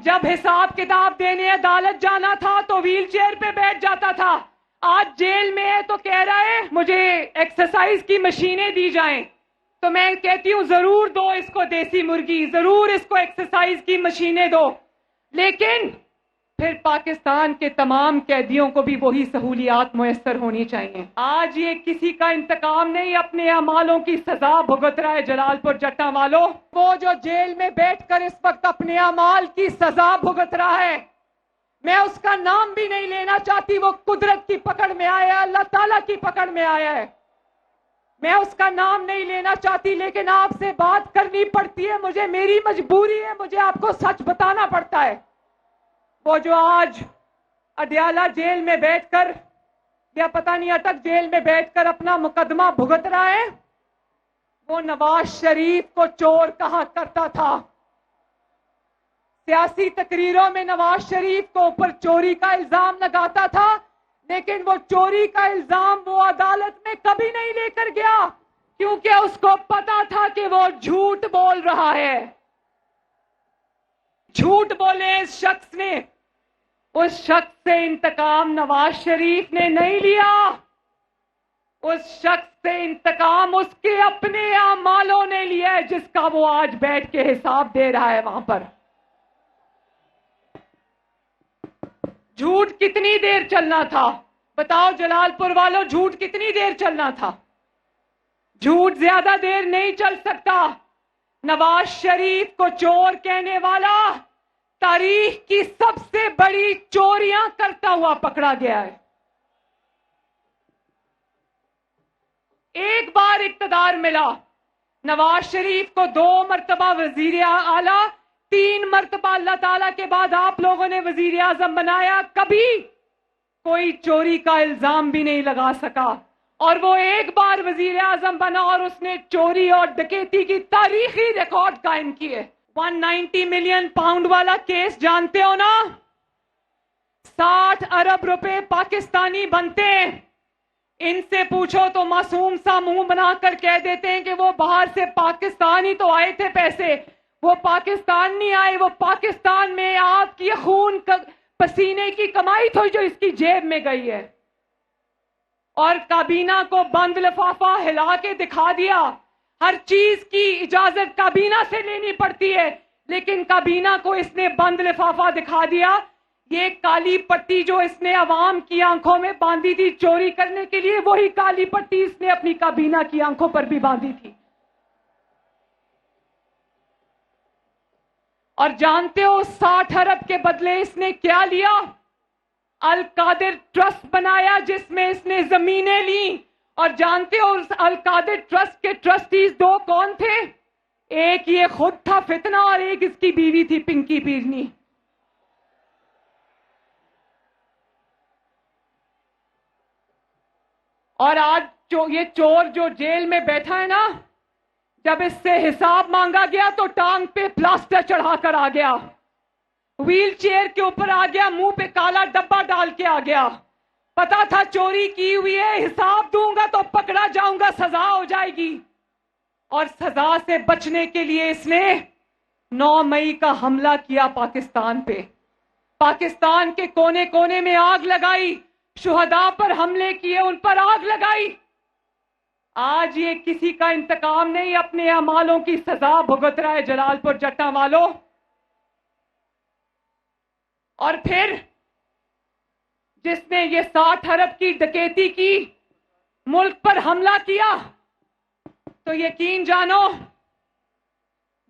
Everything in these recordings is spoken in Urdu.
جب حساب کتاب دینے عدالت جانا تھا تو ویل چیئر پہ بیٹھ جاتا تھا. آج جیل میں ہے تو کہہ رہا ہے مجھے ایکسرسائز کی مشینیں دی جائیں. تو میں کہتی ہوں ضرور دو اس کو دیسی مرغی، ضرور اس کو ایکسرسائز کی مشینیں دو، لیکن پھر پاکستان کے تمام قیدیوں کو بھی وہی سہولیات میسر ہونی چاہیے. آج یہ کسی کا انتقام نہیں، اپنے اعمالوں کی سزا بھگت رہا ہے. جلال پور جٹا والوں، وہ جو جیل میں بیٹھ کر اس وقت اپنے اعمال کی سزا بھگت رہا ہے، میں اس کا نام بھی نہیں لینا چاہتی. وہ قدرت کی پکڑ میں آیا ہے، اللہ تعالیٰ کی پکڑ میں آیا ہے. میں اس کا نام نہیں لینا چاہتی، لیکن آپ سے بات کرنی پڑتی ہے. مجھے، میری مجبوری ہے، مجھے آپ کو سچ بتانا پڑتا ہے. وہ جو آج اڈیالہ جیل میں بیٹھ کر یا پتہ نہیں اٹک جیل میں بیٹھ کر اپنا مقدمہ بھگت رہا ہے، وہ نواز شریف کو چور کہا کرتا تھا. سیاسی تقریروں میں نواز شریف کو اوپر چوری کا الزام لگاتا تھا، لیکن وہ چوری کا الزام وہ عدالت میں کبھی نہیں لے کر گیا، کیونکہ اس کو پتا تھا کہ وہ جھوٹ بول رہا ہے. جھوٹ بولے اس شخص نے، اس شخص سے انتقام نواز شریف نے نہیں لیا. اس شخص سے انتقام اس کے اپنے اعمالوں نے لیا ہے، جس کا وہ آج بیٹھ کے حساب دے رہا ہے وہاں پر. جھوٹ کتنی دیر چلنا تھا؟ بتاؤ جلال پور والوں، جھوٹ کتنی دیر چلنا تھا؟ جھوٹ زیادہ دیر نہیں چل سکتا. نواز شریف کو چور کہنے والا تاریخ کی سب سے بڑی چوریاں کرتا ہوا پکڑا گیا ہے. ایک بار اقتدار ملا، نواز شریف کو 2 مرتبہ وزیر اعلیٰ، 3 مرتبہ اللہ تعالیٰ کے بعد آپ لوگوں نے وزیر اعظم بنایا، کبھی کوئی چوری کا الزام بھی نہیں لگا سکا. اور وہ ایک بار وزیر اعظم بنا اور اس نے چوری اور ڈکیتی کی تاریخی ریکارڈ قائم کیے. 190 ملین پاؤنڈ والا کیس جانتے ہو نا؟ 60 ارب روپے پاکستانی بنتے ہیں. ان سے پوچھو تو معصوم سا منہ بنا کر کہہ دیتے ہیں کہ وہ باہر سے پاکستان ہی تو آئے تھے پیسے. وہ پاکستان نہیں آئے، وہ پاکستان میں آپ کی خون پسینے کی کمائی تھی جو اس کی جیب میں گئی ہے. اور کابینہ کو بند لفافہ ہلا کے دکھا دیا. ہر چیز کی اجازت کابینہ سے لینی پڑتی ہے، لیکن کابینہ کو اس نے بند لفافہ دکھا دیا. یہ کالی پٹی جو اس نے عوام کی آنکھوں میں باندھی تھی چوری کرنے کے لیے، وہی کالی پٹی اس نے اپنی کابینہ کی آنکھوں پر بھی باندھی تھی. اور جانتے ہو 60 ارب کے بدلے اس نے کیا لیا؟ القادر ٹرسٹ بنایا جس میں اس نے زمینیں لیں. اور جانتے ہو اس القادر ٹرسٹ کے ٹرسٹیز 2 کون تھے؟ ایک یہ خود تھا فتنہ اور ایک اس کی بیوی تھی پنکی پیرنی. اور آج یہ چور جو جیل میں بیٹھا ہے نا، جب اس سے حساب مانگا گیا تو ٹانگ پہ پلاسٹر چڑھا کر آ گیا، ویل چیئر کے اوپر آ گیا، منہ پہ کالا ڈبہ ڈال کے آ گیا. پتا تھا چوری کی ہوئی ہے، حساب دوں گا تو پکڑا جاؤں گا، سزا ہو جائے گی. اور سزا سے بچنے کے لیے اس نے 9 مئی کا حملہ کیا پاکستان پہ. پاکستان کے کونے کونے میں آگ لگائی، شہداء پر حملے کیے، ان پر آگ لگائی. آج یہ کسی کا انتقام نہیں، اپنے اعمالوں کی سزا بھگت رہا ہے جلال پور جٹا والوں. اور پھر جس نے یہ 60 ارب کی ڈکیتی کی، ملک پر حملہ کیا، تو یقین جانو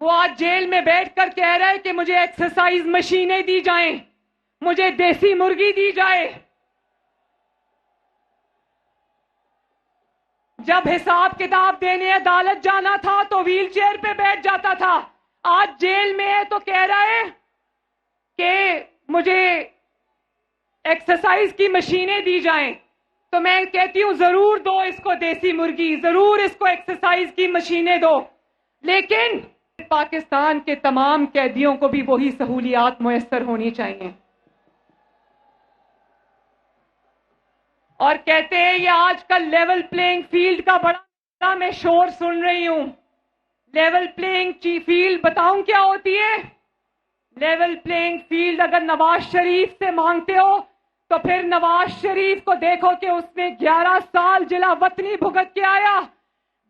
وہ آج جیل میں بیٹھ کر کہہ رہا ہے کہ مجھے ایکسرسائز مشینیں دی جائیں، مجھے دیسی مرغی دی جائے. جب حساب کتاب دینے عدالت جانا تھا تو ویل چیئر پہ بیٹھ جاتا تھا. آج جیل میں ہے تو کہہ رہا ہے کہ مجھے ایکسرسائز کی مشینیں دی جائیں. تو میں کہتی ہوں ضرور دو اس کو دیسی مرغی، ضرور اس کو ایکسرسائز کی مشینیں دو، لیکن پاکستان کے تمام قیدیوں کو بھی وہی سہولیات میسر ہونی چاہیے. اور کہتے ہیں یہ آج کل لیول پلینگ فیلڈ کا بڑا میں شور سن رہی ہوں. لیول پلینگ فیلڈ بتاؤں کیا ہوتی ہے؟ لیول پلینگ فیلڈ اگر نواز شریف سے مانگتے ہو تو پھر نواز شریف کو دیکھو کہ اس نے 11 سال جلا وطنی بھگت کے آیا,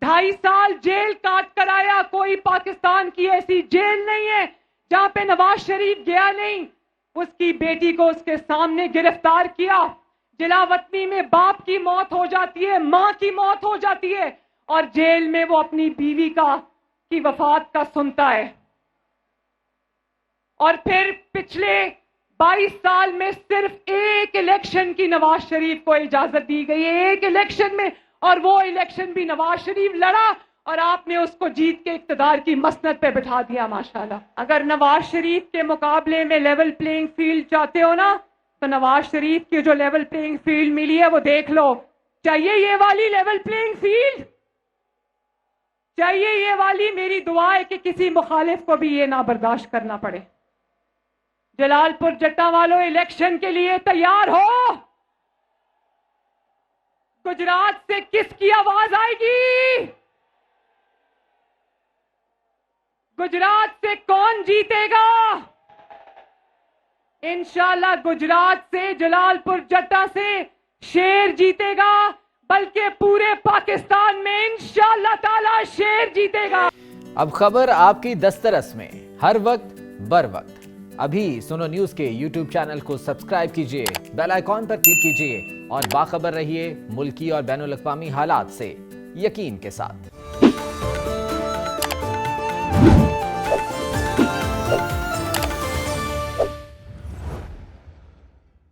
2.5 سال جیل کاٹ کر آیا. کوئی پاکستان کی ایسی جیل نہیں ہے جہاں پہ نواز شریف گیا نہیں. اس کی بیٹی کو اس کے سامنے گرفتار کیا. جلا وطنی میں باپ کی موت ہو جاتی ہے, ماں کی موت ہو جاتی ہے, اور جیل میں وہ اپنی بیوی کی وفات کا سنتا ہے. اور پھر پچھلے 22 سال میں صرف ایک الیکشن کی نواز شریف کو اجازت دی گئی ہے, ایک الیکشن میں, اور وہ الیکشن بھی نواز شریف لڑا اور آپ نے اس کو جیت کے اقتدار کی مسند پہ بٹھا دیا ماشاءاللہ. اگر نواز شریف کے مقابلے میں لیول پلینگ فیلڈ چاہتے ہو نا, تو نواز شریف کی جو لیول پلینگ فیلڈ ملی ہے وہ دیکھ لو. چاہیے یہ والی لیول پلینگ فیلڈ, چاہیے یہ والی. میری دعا ہے کہ کسی مخالف کو بھی یہ نہ برداشت کرنا پڑے. جلال پور جٹا والوں, الیکشن کے لیے تیار ہو. گجرات سے کس کی آواز آئے گی؟ گجرات سے کون جیتے گا؟ انشاءاللہ گجرات سے, جلال پور جٹا سے شیر جیتے گا, بلکہ پورے پاکستان میں انشاءاللہ تعالی شیر جیتے گا. اب خبر آپ کی دسترس میں, ہر وقت بر وقت. ابھی سنو نیوز کے یوٹیوب چینل کو سبسکرائب کیجئے, بیل آئیکن پر کلک کیجئے اور باخبر رہیے ملکی اور بین الاقوامی حالات سے یقین کے ساتھ.